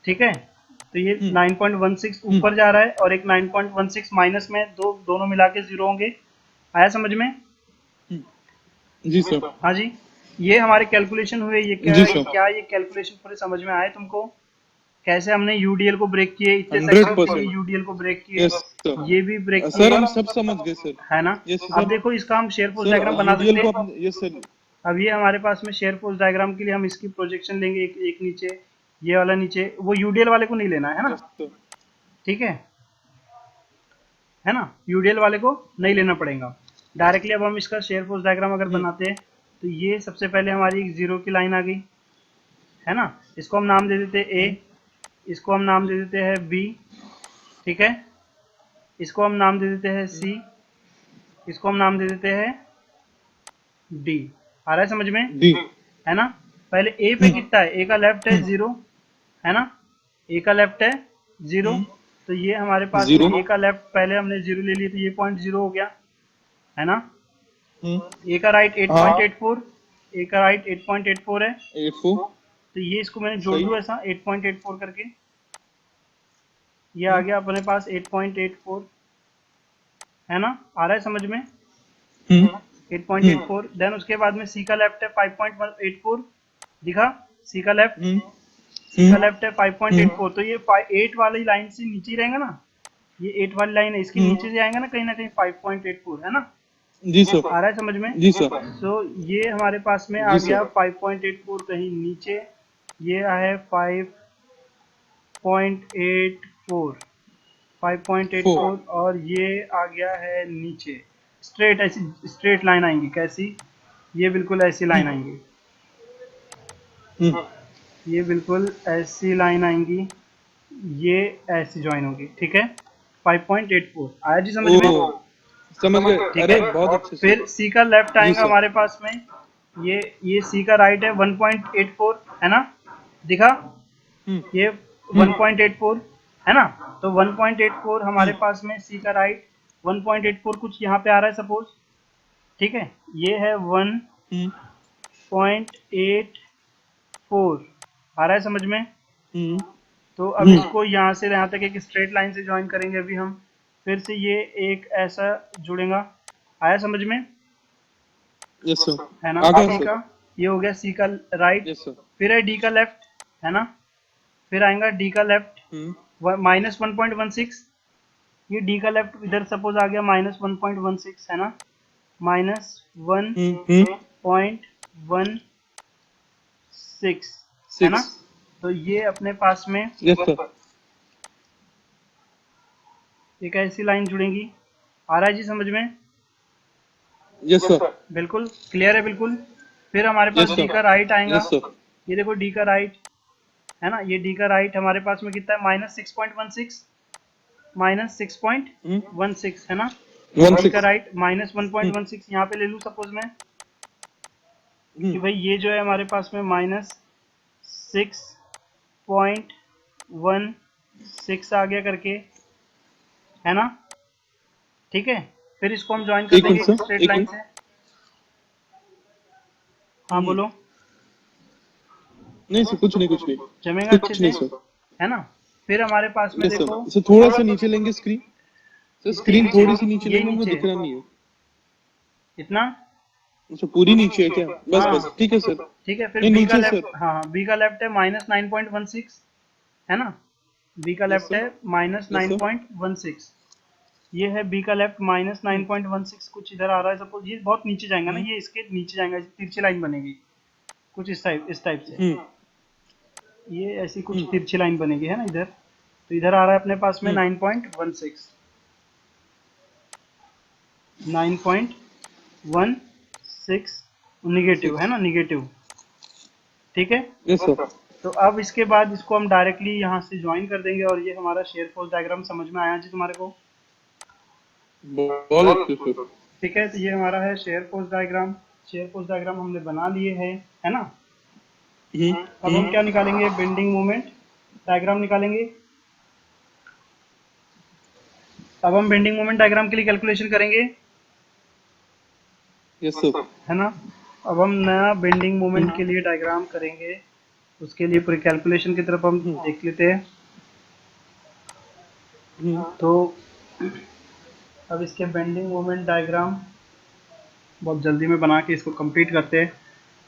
ठीक है। तो ये 9.16 ऊपर जा रहा है, और एक 9.16 माइनस में, दोनों मिला के 0 होंगे, आया समझ में। जी सर। हाँ जी, ये हमारे कैलकुलेशन हुए, ये जी सर। क्या ये कैलकुलेशन पूरे समझ में आए तुमको, कैसे हमने यूडीएल को ब्रेक किए, इतने सेक्शन के लिए 100%। यूडीएल को ब्रेक किए, यस सर। ये भी ब्रेक सर किए, हम सब समझ गए सर। है ना। यस अब सर। देखो इसका हम शेयर फोर्स सर डायग्राम बना यूडीएल सकते को हैं। आप। Yes sir. अब ये हमारे पास में शेयर फोर्स डायग्राम के लिए हम इसकी प्रोजेक्शन लेंगे, एक नीचे, ये वाला नीचे, वो यूडीएल वाले को नहीं लेना है ना, यस सर। ठीक है ना, यूडीएल वाले को नहीं लेना पड़ेगा डायरेक्टली। अब हम इसका शेयर फोर्स डायग्राम अगर बनाते हैं, तो ये सबसे पहले हमारी एक 0 की लाइन आ गई, है ना, इसको हम नाम दे देते हैं ए, इसको हम नाम दे देते हैं बी, ठीक है, इसको हम नाम दे देते हैं सी, इसको हम नाम दे देते हैं डी, आ रहा है समझ में, डी। है ना। पहले ए पे कितना है, ए का लेफ्ट है 0, है ना, ए का लेफ्ट है 0, तो ये हमारे पास में 0। ए का लेफ्ट पहले हमने 0 ले लिया, तो ये पॉइंट 0 हो गया, है ना। ए का राइट हाँ। 8.84, ए का राइट 8.84 है, 84। तो ये इसको मैंने जोड़ सही। दूं ऐसा 8.84 करके, ये आ गया अपने पास 8.84, है ना, आ रहा है समझ में, 8.84। देन उसके बाद में सी का लेफ्ट है 5.84, दिखा, सी का लेफ्ट, सी का लेफ्ट है 5.84, तो ये 8 वाली लाइन से नीचे ही रहेगा ना, ये 8 वाली लाइन है, इसके नीचे से आएगा ना कहीं 5.84, है ना, जी सर। आ रहा है समझ में। जी सर। तो ये हमारे पास में आ जी गया सर। 5.84 कहीं नीचे, ये है 5.84, 5.84, और ये आ गया है नीचे, स्ट्रेट, ऐसी स्ट्रेट लाइन आएंगी, कैसी, ये बिल्कुल ऐसी लाइन आएंगी, ये बिल्कुल ऐसी लाइन आएंगी, ये ऐसी ज्वाइन होगी, ठीक है। 5.84 आया जी समझ में, ओ समझ गए। ठीक अरे है। बहुत अच्छे से। फिर सी का लेफ्ट जी आएगा सर। हमारे पास में, ये सी का राइट है 1.84 है ना, दिखा ये 1.84 है ना। तो 1.84 हमारे पास में सी का राइट 1.84 कुछ यहाँ पे आ रहा है सपोज, ठीक है। ये है 1.84 आ रहा है समझ में। तो अब इसको यहाँ से यहाँ तक एक स्ट्रेट लाइन से ज्वाइन करेंगे अभी हम, फिर से ये एक ऐसा जुड़ेगा, आया समझ में, यस सर, है ना। आ गया सी सर। का ये हो गया सी का राइट, यस सर। फिर है डी का लेफ्ट है ना, फिर आएगा डी का लेफ्ट -1.16, ये डी का लेफ्ट इधर सपोज आ गया -1.16 है ना, -1.16 है ना। 6। तो ये अपने पास में यस सर। एक ऐसी लाइन जुड़ेगी, आ रहा है जी समझ में, यस सर। बिल्कुल क्लियर है बिल्कुल। फिर हमारे पास यस डी सर। का राइट आएगा, यस सर। ये देखो डी का राइट है ना, ये डी का राइट हमारे पास में कितना है -6.16 है ना। डी का 16। राइट -1.16 यहाँ पे ले लूँ सपोज मैं कि भाई ये जो है हमारे पास में -6.16 आ गया करके, है ना, ठीक है। फिर इसको हम ज्वाइन कर एक देंगे मिनट एक सर, स्ट्रेट एक लाइन मिनट। से। हाँ बोलो, नहीं सर, कुछ नहीं, कुछ नहीं, जमेगा अच्छे कुछ से, नहीं सर। है ना। फिर हमारे पास में यस सर, देखो सर थोड़ा सा नीचे लेंगे स्क्रीन। सर कितनी स्क्रीन नीचे, थोड़ी सी नीचे यही लेंगे, मुझे नीचे दिख रहा नहीं है। इतना, अच्छा, पूरी नीचे है क्या? बस हाँ बस, ठीक है सर। ठीक है। फिर नहीं, बी का नीचे लेफ्ट, सर। हाँ बी का लेफ्ट है -9.16 है ना, बी का यस लेफ्ट सर। है यस सर। -9.16, ये है बी का लेफ्ट -9.16 कुछ इधर आ रहा है सपोज, ये बहुत नीचे जाएगा ना, ये इसके नीचे जाएगा, तिरछी लाइन बनेगी कुछ इस टाइप से, ये ऐसी कुछ तिरछी लाइन बनेगी है ना इधर। तो इधर आ रहा है अपने पास में 9.16, 9.16 निगेटिव है 6। ना, निगेटिव, ठीक है। Yes sir. तो अब इसके बाद इसको हम डायरेक्टली यहाँ से ज्वाइन कर देंगे और ये हमारा शेयर फोर्स डायग्राम समझ में आया जी तुम्हारे को, बहुत अच्छे सर। ठीक है। तो ये हमारा है shear force diagram, shear force diagram हमने बना लिए है ना। अब हम क्या निकालेंगे, बेंडिंग मोमेंट डायग्राम निकालेंगे। अब हम बेंडिंग मोमेंट डायग्राम के लिए कैलकुलेशन करेंगे, यस सर। है ना। अब हम नया बेंडिंग मोमेंट के लिए डायग्राम करेंगे, उसके लिए पूरी कैलकुलेशन की तरफ हम देख लेते हैं। तो अब इसके बेंडिंग मोमेंट डायग्राम बहुत जल्दी में बना के इसको कंप्लीट करते हैं।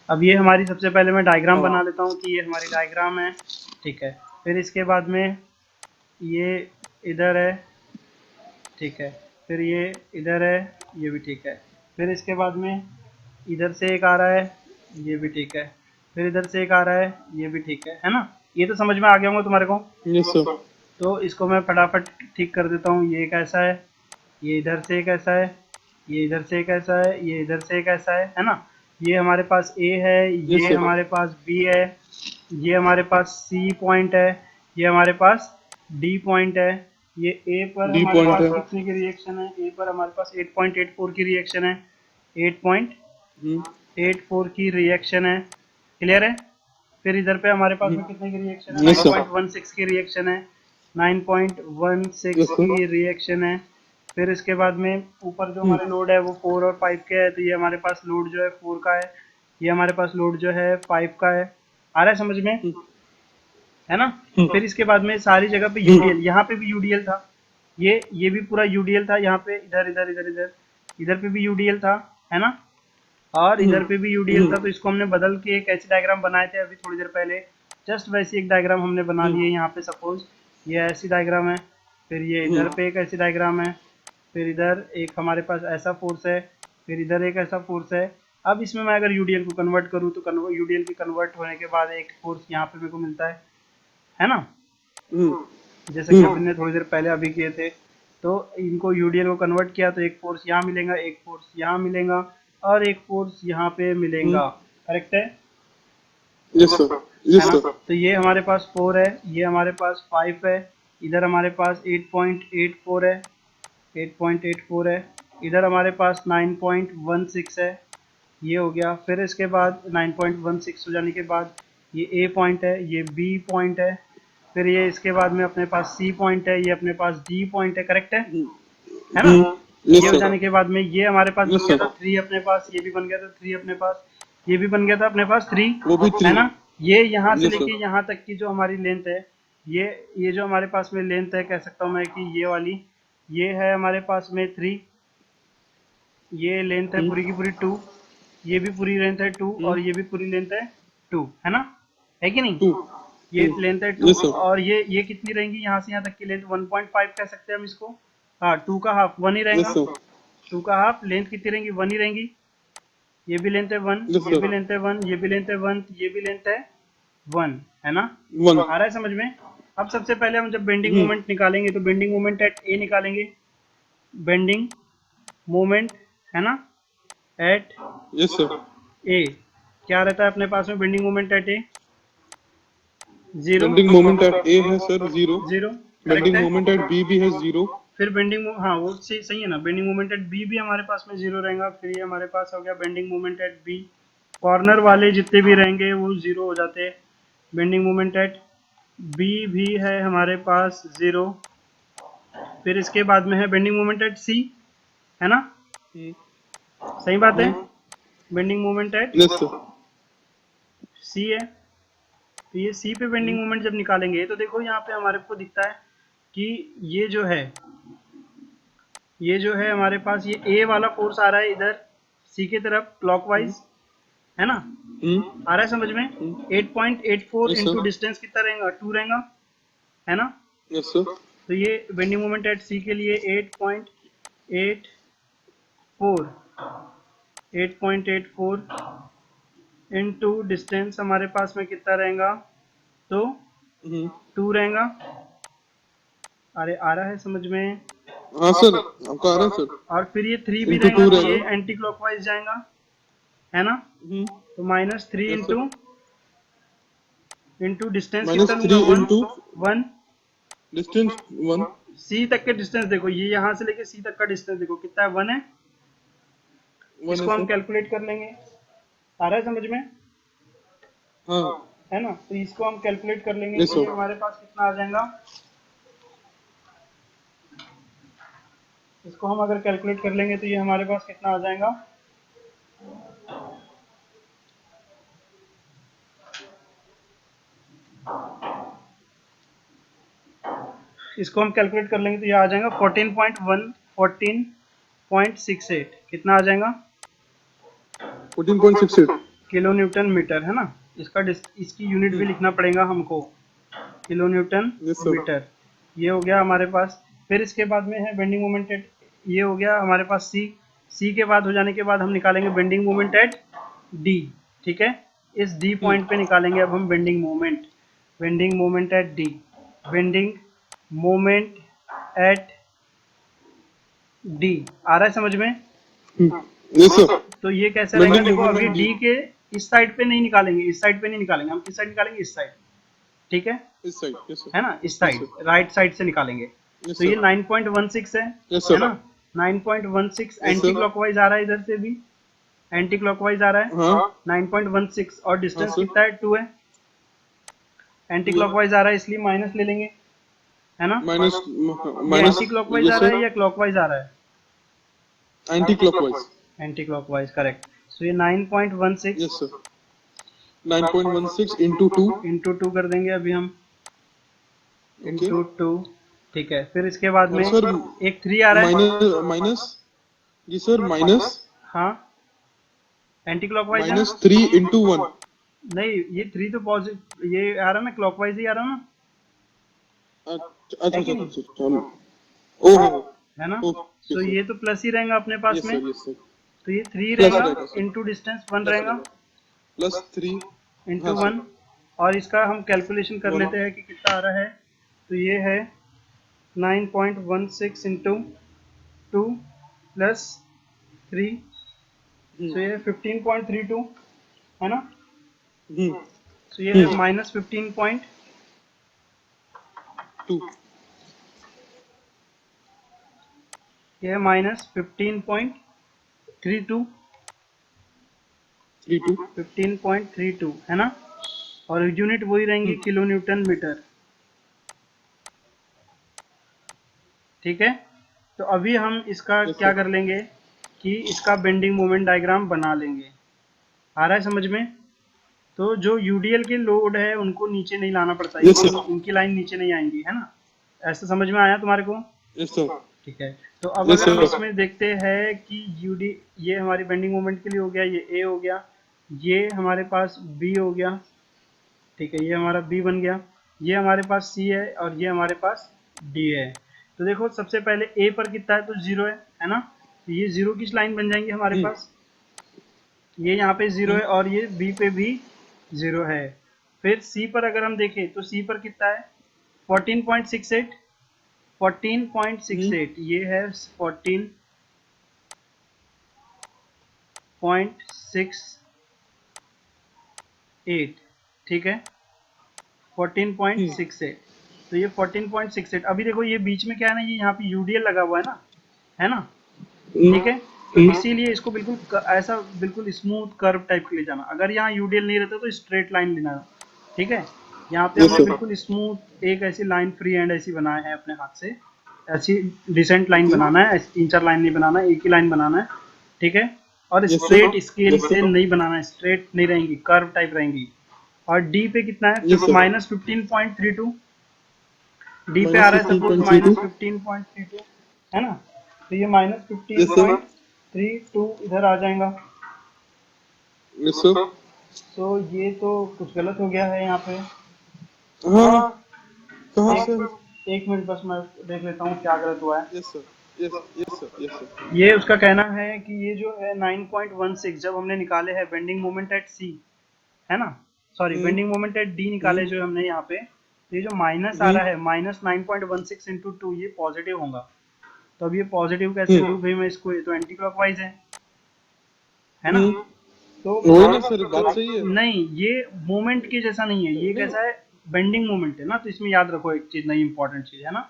अब ये हमारी सबसे पहले मैं डायग्राम बना लेता हूँ कि ये हमारी डायग्राम है, ठीक है। फिर इसके बाद में ये इधर है, ठीक है। फिर ये इधर है, ये भी ठीक है। फिर इसके बाद में इधर से एक आ रहा है, ये भी ठीक है। फिर इधर से एक आ रहा है, ये भी ठीक है ना। ये तो समझ में आ गया होगा तुम्हारे को। Yes sir. तो इसको मैं फटाफट ठीक कर देता हूँ। ये एक ऐसा है, ये इधर से एक ऐसा है, ये इधर से एक ऐसा है, ये इधर से एक ऐसा है ना। ये हमारे पास ए है, यस ये सर। हमारे पास बी है, ये हमारे पास सी पॉइंट है, ये हमारे पास डी पॉइंट है। ये ए पर डी हमारे पॉइंट पास है। कितने की रिएक्शन है, ए पर हमारे पास 8.84 की रिएक्शन है, 8.84 की रिएक्शन है, क्लियर है। फिर इधर पे हमारे पास में कितने की रिएक्शन है, यस सर। 9.16 की रिएक्शन है, 9.16 यस सर। की रिएक्शन है। फिर इसके बाद में ऊपर जो हमारे लोड है वो 4 और 5 के है, तो ये हमारे पास लोड जो है 4 का है, ये हमारे पास लोड जो है 5 का है। आ रहा है समझ में, है ना। फिर इसके बाद में सारी जगह पे यूडीएल, यहाँ पे भी यूडीएल था, ये भी पूरा यूडीएल था, यहाँ पे इधर इधर इधर इधर इधर पे भी यूडीएल था, है ना। और इधर पे भी यूडीएल था, तो इसको हमने बदल के एक ऐसे डायग्राम बनाए थे अभी थोड़ी देर पहले, जस्ट वैसी एक डायग्राम हमने बना ली है यहाँ पे सपोज, ये ऐसी डायग्राम है। फिर ये इधर पे एक ऐसी डायग्राम है, फिर इधर एक हमारे पास ऐसा फोर्स है, फिर इधर एक ऐसा फोर्स है। अब इसमें मैं अगर यूडीएल को कन्वर्ट करूँ तो यूडीएल के कन्वर्ट होने के बाद एक फोर्स यहाँ पे मेरे को मिलता है ना, जैसे कि अपन ने थोड़ी देर पहले अभी किए थे। तो इनको यूडीएल को कन्वर्ट किया तो एक फोर्स यहाँ मिलेगा, एक फोर्स यहाँ मिलेगा और एक फोर्स यहाँ पे मिलेगा, करेक्ट है। Yes sir. यस है ना। सर। तो ये हमारे पास 4 है, ये हमारे पास 5 है, इधर हमारे पास 8.84 है, 8.84 है, इधर हमारे पास 9.16 है, ये हो गया। फिर इसके बाद 9.16 हो जाने के बाद ये ए पॉइंट है, ये बी पॉइंट है, फिर ये इसके बाद में अपने पास सी पॉइंट है, ये अपने पास डी पॉइंट है, करेक्ट है ना? यस ये हो सर, जाने के बाद में ये हमारे पास यस बन गया सर, था 3 अपने पास, ये भी बन गया था 3 अपने पास, ये भी बन गया था अपने पास 3, वो भी है 3। ना? ये यहाँ से यस लेके सर, यहाँ तक की जो हमारी लेंथ है, ये जो हमारे पास में लेंथ है, कह सकता हूँ मैं कि ये वाली, ये है हमारे पास में 3, ये लेंथ है पूरी की पूरी 2, ये भी पूरी लेंथ है 2, और ये भी पूरी लेंथ है 2, है ना? है कि नहीं? 2। ये लेंथ है 2, यस सर, और ये कितनी रहेंगी यहाँ से यहाँ तक की लेंथ? 1.5 कह सकते हैं हम इसको। हाँ, 2 का हाफ 1 ही यस रहेगा, सर, 2 का हाफ लेंथ कितनी रहेंगी? 1 ही रहेंगी। ये भी लेंथ है 1, यस ये भी सर, लेंथ है 1, ये भी लेंथ है 1, ये भी लेंथ है 1, है ना? 1। आ रहा है समझ में? अब सबसे पहले हम जब बेंडिंग मोमेंट निकालेंगे तो बेंडिंग मोमेंट एट ए निकालेंगे। बेंडिंग मोमेंट, है ना, एट यस सर, ए क्या रहता है अपने पास में? Bending moment at A 0, bending moment at A है सर 0। 0, करेक्ट बेंडिंग है। मोमेंट एट बी भी है 0। फिर बेंडिंग, हाँ वो सही है ना, बेंडिंग मोमेंट एट बी भी हमारे पास में 0 रहेगा। फिर ये हमारे पास हो गया bending moment at B, corner वाले जितने भी रहेंगे वो 0 हो जाते हैं। बेंडिंग मोमेंट एट बी भी है हमारे पास 0। फिर इसके बाद में है बेंडिंग मोमेंट एट सी, है ना? सही बात है। Bending moment at yes sir, C है, तो ये सी पे बेंडिंग मोमेंट जब निकालेंगे तो देखो यहाँ पे हमारे को दिखता है कि ये जो है, ये जो है हमारे पास ये ए वाला फोर्स आ रहा है इधर सी की तरफ क्लॉकवाइज, है ना? आ रहा है समझ में? 8.84 यस इंटू सर, डिस्टेंस कितना रहेगा? 2 रहेगा, है ना? यस सर, तो ये बेंडिंग मोमेंट एट सी के लिए 8.84 8.84 इंटू डिस्टेंस हमारे पास में कितना रहेगा? तो 2 रहेगा। अरे आ रहा है समझ में? हाँ सर, आपका आ रहा है सर, और फिर ये 3 भी इंटू रहेगा 2 तो ये रहेगा। एंटी क्लॉकवाइज जाएगा, है ना? तो -3 यस सर, इंटू डिस्टेंस कितना लूंगा? -3 वन, इंटू वन। डिस्टेंस 1। सी तक के डिस्टेंस देखो, ये यहाँ से लेके सी तक का डिस्टेंस देखो कितना है? 1 है। 1 है इसको हम सर। कैलकुलेट कर लेंगे। आ रहा है समझ में? हाँ, है ना? तो इसको हम कैलकुलेट कर लेंगे यस तो ये सर। हमारे पास कितना आ जाएगा? इसको हम अगर कैलकुलेट कर लेंगे तो ये हमारे पास कितना आ जाएगा? इसको हम कैलकुलेट कर लेंगे तो ये आ जाएगा 14.68। कितना आ जाएगा? 14.68। किलो न्यूटन मीटर, है ना? इसकी यूनिट भी लिखना पड़ेगा हमको, kilo newton yes sir. Metre. ये हो गया हमारे पास। फिर इसके बाद में है बेंडिंग मोमेंट एट, ये हो गया हमारे पास सी। सी के बाद हो जाने के बाद हम निकालेंगे बेंडिंग मोमेंट एट डी, ठीक है? इस डी पॉइंट पे निकालेंगे अब हम bending moment, bending moment at D, bending moment at D. आ रहा है समझ में? Yes sir. तो ये कैसे रहेगा? बेंडिंग देखो मोमेंट अभी एट डी। डी के इस साइड पे नहीं निकालेंगे, इस साइड पे नहीं निकालेंगे, हम किस साइड निकालेंगे? इस साइड, ठीक इस साइड। यस है सर, ना? इस yes side, sir, right side से निकालेंगे। यस तो ये सर, 9.16 यस है सर, ना? 9.16 यस एंटी सर। क्लॉकवाइज आ रहा है, इधर से भी एंटी क्लॉकवाइज आ रहा है। हाँ, 9.16 और हाँ डिस्टेंस सर। कितना है? 2 है। एंटी 2 है। क्लॉकवाइज आ रहा है इसलिए माइनस ले लेंगे, है ना? माइनस, ये माइनस। एंटी क्लॉकवाइज आ यस रहा सर, है या क्लॉकवाइज आ रहा है? Anticlockwise. Anticlockwise, correct. So ये 9.16 यस सर, 9.16 इंटू 2। इंटू 2 कर देंगे अभी हम, ओके। इंटू 2, ठीक है। फिर इसके बाद और में सर एक 3 आ रहा है। Minus, minus. जी सर, माइनस, हाँ, एंटी क्लॉकवाइज है ना? -3 इंटू 1। नहीं, ये 3 तो पॉजिटिव, ये आ रहा ना, क्लॉकवाइज ही आ रहा ना, अच्छा है अच्छा कि अच्छा नहीं? अच्छा, चलो। ओहो। है ना? Okay so sir. ये तो प्लस ही रहेगा अपने पास यस में, सर, यस सर। तो ये 3 प्लस रहेगा, रहेगा सर, इंटू डिस्टेंस 1 प्लस रहेगा, रहेगा। +3। हाँ इंटू सर। 1। और इसका हम कैलकुलेशन कर 1। लेते हैं कि कितना आ रहा है। तो ये है 9.16 इंटू 2 प्लस 3, सो ये 15.32, है ना? हम्म। सो ये है माइनस 15 2। ये है -15.32, 32 15.32 है ना, और यूनिट वही रहेंगी किलो न्यूटन मीटर। ठीक है, तो अभी हम इसका यस क्या सर कर लेंगे कि इसका बेंडिंग मोमेंट डायग्राम बना लेंगे। आ रहा है समझ में? तो जो यूडीएल के लोड है उनको नीचे नहीं लाना पड़ता, यस सर इनकी लाइन नीचे नहीं आएंगी, है ना? ऐसा समझ में आया तुम्हारे को? यस सर ठीक है, तो अब यस अगर हम सर इसमें देखते हैं कि यूडी, ये हमारी बेंडिंग मोमेंट के लिए हो गया, ये ए हो गया, ये हमारे पास बी हो गया, ठीक है, ये हमारा बी बन गया, ये हमारे पास सी है और ये हमारे पास डी है। तो देखो सबसे पहले ए पर कितना है, तो जीरो है ना, तो ये जीरो की लाइन बन जाएंगी हमारे पास, ये यहाँ पे जीरो है और ये बी पे भी जीरो है। फिर सी पर अगर हम देखें तो सी पर कितना है, 14.68, 14.68 ये है 14.68, ठीक है, 14.68, तो ये 14.68। अभी देखो ये बीच में क्या है ना, ये यहाँ पे यूडीएल लगा हुआ है ना, ठीक है, तो इसीलिए इसको बिल्कुल ऐसा बिल्कुल स्मूथ कर्व टाइप के ले जाना। अगर यहाँ यूडीएल नहीं रहता तो स्ट्रेट लाइन लेना, ठीक है। यहाँ पे यस हमने सर बिल्कुल स्मूथ एक ऐसी लाइन फ्री हैंड ऐसी बनाया है अपने हाथ से, ऐसी डिसेंट लाइन ओके बनाना है, ऐसी 3-4 लाइन नहीं बनाना है, एक ही लाइन बनाना है, ठीक है। और yes sir straight scale yes से सर नहीं बनाना है, स्ट्रेट नहीं रहेंगी, कर्व टाइप रहेंगी। और डी पे कितना है, यस सर -15.32, डी पे आ माइनस रहा है सपोज 15.32 -15.32, है ना, तो ये minus fifteen yes sir point three two इधर आ जाएगा। यस सर तो ये तो कुछ गलत हो गया है यहाँ पे, हाँ कहाँ एक सर एक मिनट बस मैं देख लेता हूँ क्या गलत हुआ है। Yes sir yes yes sir yes sir ये उसका कहना है कि ये जो है 9.16 जब हमने निकाले हैं बेंडिंग मोमेंट एट सी, है ना, sorry bending moment at D निकाले जो हमने यहाँ पे, तो ये जो माइनस आ रहा है -9.16 इंटू टू, ये पॉजिटिव होगा। तो अब ये पॉजिटिव कैसे लूँ भाई मैं इसको, ये तो एंटी क्लॉकवाइज है ना, तो वही ना सर बात सही है नहीं ये मोमेंट के जैसा नहीं है, ये नहीं कैसा है, बेंडिंग मोमेंट है ना, तो इसमें याद रखो एक चीज, नई इंपॉर्टेंट चीज है ना,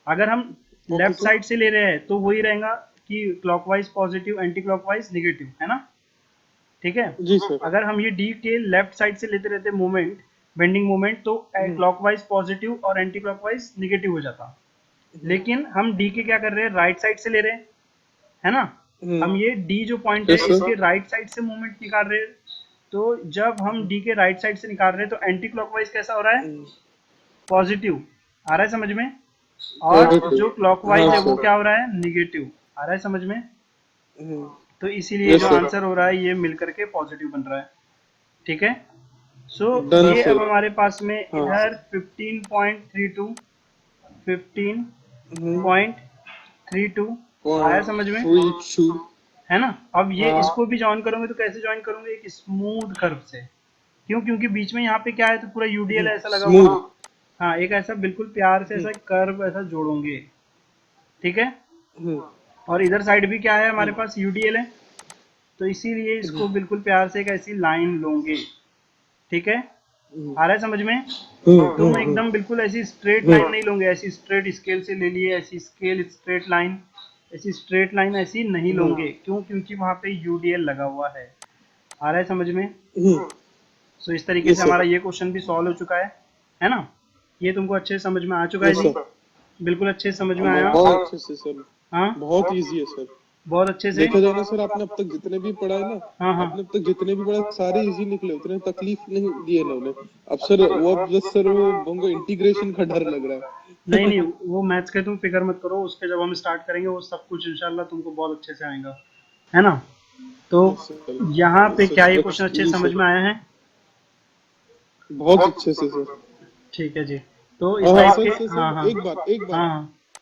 अगर हम ओके लेफ्ट सर साइड से ले रहे हैं तो वही रहेगा कि clockwise positive, anti clockwise negative, है ना, ठीक है। जी सर अगर हम ये डी के लेफ्ट साइड से लेते रहते मोमेंट, बेंडिंग मोमेंट, तो क्लॉकवाइज पॉजिटिव और एंटी क्लॉकवाइज निगेटिव हो जाता। लेकिन हम डी के क्या कर रहे हैं, राइट साइड से ले रहे हैं, है ना, हम ये डी जो पॉइंट है यस इसके सर राइट साइड से मूवमेंट निकाल रहे हैं, तो जब हम डी के राइट साइड से निकाल रहे हैं तो एंटी क्लॉकवाइज कैसा हो रहा है, पॉजिटिव, आ रहा है समझ में, और पॉजिटिव जो क्लॉकवाइज हाँ है वो सर क्या हो रहा है, निगेटिव, आ रहा है समझ में। तो इसीलिए यस जो सर आंसर हो रहा है ये मिलकर के पॉजिटिव बन रहा है, ठीक है। सो डन ये अब सर हमारे पास में हाँ इधर 15.32, 15.32 पॉइंट आया समझ में, 32 है ना। अब ये हाँ इसको भी ज्वाइन करोगे तो कैसे ज्वाइन करोगे, एक स्मूथ कर्व से, क्यों, क्योंकि बीच में यहाँ पे क्या है, तो पूरा यूडीएल ऐसा लगा हुआ स्मूथ है, हाँ एक ऐसा बिल्कुल प्यार से ऐसा कर्व ऐसा जोड़ोगे, ठीक है। और इधर साइड भी क्या है हमारे पास, यूडीएल है, तो इसीलिए इसको बिल्कुल प्यार से एक ऐसी लाइन लोगे, ठीक है, आ रहा है समझ में। तुम एकदम बिल्कुल ऐसी स्ट्रेट लाइन नहीं लोगे, ऐसी स्ट्रेट स्केल से ले लिए, ऐसी स्केल स्ट्रेट लाइन, ऐसी स्ट्रेट लाइन ऐसी नहीं लोगे, क्यों, क्योंकि वहां पे यूडीएल लगा हुआ आ रहा है समझ में। सो इस तरीके से यस हमारा सर ये क्वेश्चन भी सॉल्व हो चुका है ना, ये तुमको अच्छे से समझ में आ चुका है यस जी, सर बिल्कुल अच्छे से समझ में आया, बहुत अच्छे से सर हाँ बहुत इजी है सर बहुत अच्छे से, देखा जाए ना सर आपने अब तक जितने भी पढ़ा है ना हाँ हाँ आपने अब तक जितने भी पढ़ा सारे इजी निकले उतने तकलीफ नहीं दिए ना उन्हें अब सर वो अब बस सर वो हमको इंटीग्रेशन का डर लग रहा नहीं है नहीं वो मैथ्स के तुम फिक्र मत करो, उसके जब हम स्टार्ट करेंगे वो सब कुछ इंशाल्लाह तुमको बहुत अच्छे से आएगा, है ना। तो यस सर यहाँ पे यस क्या ये सर क्वेश्चन अच्छे से जी समझ सर में आया है, बहुत अच्छे से सर ठीक है जी। तो इस हाँ हाँ टाइप सर के, सर हाँ सर हाँ एक बात हाँ हाँ